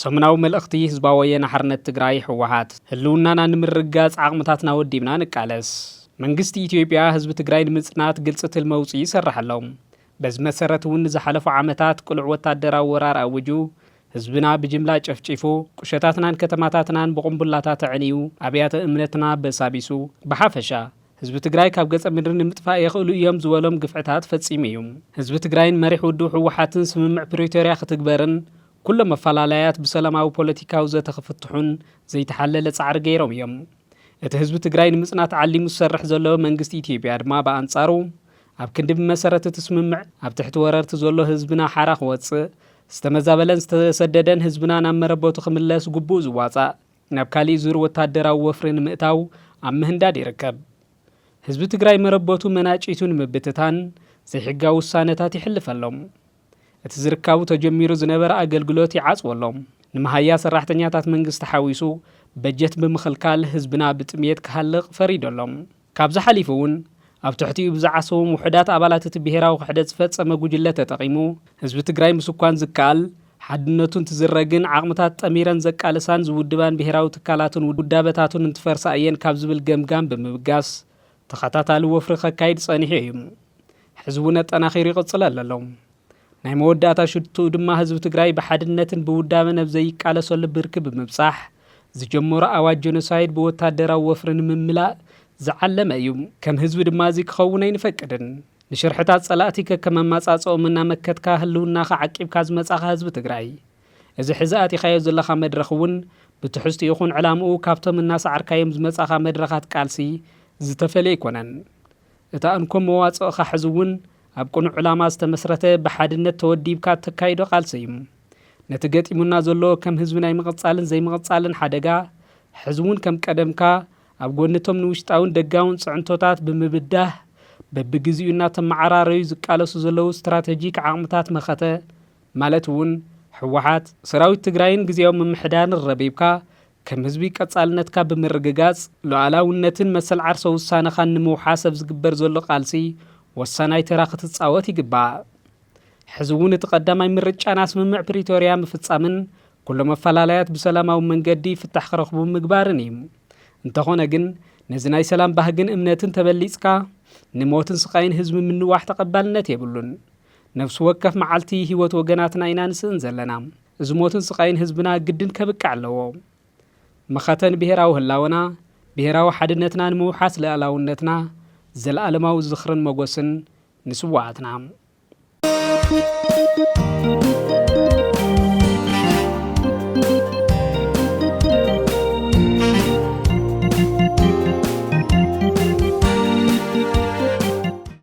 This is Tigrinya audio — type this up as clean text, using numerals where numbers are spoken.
ሰምናው መልእኽቲ ህዝባዊ ወያነ ሓርነት ትግራይ ህወሓት ህልውናና ንምርጋጽ ዓቕምታትና ወዲብና ንቃለስ መንግስቲ ኢትዮጵያ ህዝቢ ትግራይ ንምጽናት ግልጽ ትልመውጽ ይሰርሐለው በዚ መሰረት እውን ዝሓለፉ ዓመታት ቁልዕ ወታደራዊ ወራር አውጁ ህዝብና ብጅምላ ጨፍጪፉ ቁሸታትናን ከተማታትናን በቁምቡላታት ዕንዩ አብያተ እምነትና በሳቢሱ በሐፈሻ ህዝቢ ትግራይ ካብ ገጸ ምድሪ ንምጥፋእ ይኽእሉ እዮም ዝበሎም ግፍዕታት ፈጺሙ እዩ ህዝቢ ትግራይን መሪሕ ውድብ ህወሓትን ስምምዕ ፕሪቶሪያ ክትግበርን كل مفعلات بسلاماو بوليتيكاو زتخفتحون زي تحلل صعر غيرهم يوم اتهزب تግራይ ንምጽናት ዓሊሙ ዝሰርሕ ዘሎ መንግስቲ ኢትዮጵያ ድማ በአንጻሩ ኣብ ክንድብ መሰረት ተስምምዕ ኣብ ትሕቲ ወረርቲ ዘሎ ህዝብና ሓራኽ ወጽእ ዝተመዛበለን ዝተሰደደን ህዝብና ናብ መረቦቱ ክምለስ ግቡእ ዝዋጻእ ናብ ካሊ ዙር ወታደራዊ ወፍርን ምእታው ኣብ ምህንዳድ ይርከብ ህዝቢ ትግራይ መረቦቱ መናጭቱን ምብትታን ዘይሕጋዊ ውሳነታት ይሕልፈሎም እቲ ዝርካቡ ተጀሚሩ ዝነበረ አገልግሎት ይዓጽወሎም ንመሃያ ሰራሕተኛታት መንግስቲ ሓዊሱ በጀት ብምኽልካል ህዝብና ብጥምየት ክሃልቕ ፈሪዶሎም ካብዚ ሓሊፉውን ኣብ ትሕቲኡ ብዝዓሰቦም ውሕዳት አባላት እቲ ብሄራዊ ክሕደት ዝፈጸመ ጉጅለ ተጠቒሙ ህዝቢ ትግራይ ምስኳን ዝከኣል ሓድነቱን ትዝረግን ዓቕምታት ጠሚረን ዘቃልሳን ዝውድባን ብሄራዊ ትካላትን ውዳበታቱን እንትፈርሳ እየን ካብ ዝብል ገምጋም ብምብጋስ ተኸታታሊ ወፍሪ ከካይድ ጸኒሑ እዩ ህዝቡን ኣጠናኺሩ ይቕጽል ኣሎ ናይ መወዳእታ ሽቱ ድማ ህዝቢ ትግራይ በሓድነትን ብውዳበን ኣብ ዘይቃለሰሉ ብርክ ብምብጻሕ ዝጀመረ ኣዋጅ ጀኖሳይድ ብወታደራዊ ወፍርን ምምላእ ዝዓለመ እዩ ከም ህዝቢ ድማ እዚ ክኸውን ኣይንፈቅድን ንሽርሕታት ጸላእቲ ከመማጻጽኦምና መከትካ ህልውና ዓቂብካ ዝመጻኻ ህዝቢ ትግራይ እዚ ሕዛኣት ይኻዮ ዘለኻ መድረኽ እውን ብትሕዝቲ ይኹን ዕላምኡ ካብቶም እናሰዓርካዮም ዝመጻኻ መድረኻት ቃልሲ ዝተፈለየ ይኮነን እታ እንኮም መዋጽእኻ ሕዝውን ኣብ ቁኑዕ ዕላማ ዝተመስረተ በሓድነት ተወዲብካ ተካይዶ ቃልሲ እዩ ነቲ ገጢሙና ዘሎ ከም ህዝቢ ናይ ምቕጻልን ዘይምቕጻልን ሓደጋ ህዝቡን ከም ቀደምካ ኣብ ጎንቶም ንውሽጣውን ደጋውን ጽዕንቶታት ብምብዳህ በብግዚኡና ተመዓራረዩ ዝቃለሱ ዘለው ስትራቴጂክ ዓቕምታት መኸተ ማለት እውን ህወሓት ሰራዊት ትግራይን ግዚያዊ ምምሕዳርን ረቢብካ ከም ህዝቢ ቀጻልነትካ ብምርግጋጽ ሉዓላውነትን መሰል ዓርሰ ውሳነኻ ንምውሓሰብ ዝግበር ዘሎ ቃልሲ ወሳናይ ተራ ክትጻወት ይግባእ ህዝቡን ተቀዳማይ ምርጫና ስምምዕ ፕሪቶሪያ ምፍጻምን ኩሉ መፈላላያት በሰላማዊ መንገዲ ፍታሕ ክረኽቡ ምግባርን እዩ እንተኾነ ግን ነዚ ናይ ሰላም ባህግን እምነትን ተበሊጽካ ንሞትን ስቃይን ህዝቢ ምንዋሕ ተቀባልነት የብሉን ነፍስ ወከፍ መዓልቲ ህይወት ወገናትና ኢና ንስእን ዘለና እዚ ሞትን ስቃይን ህዝብና ግድን ከብቃ ኣለዎ መኸተን ብሄራዊ ህላወና ብሄራዊ ሓድነትና ንምውሓስ ለኣላውነትና زلالماو زخرن مغوسن نسواتنا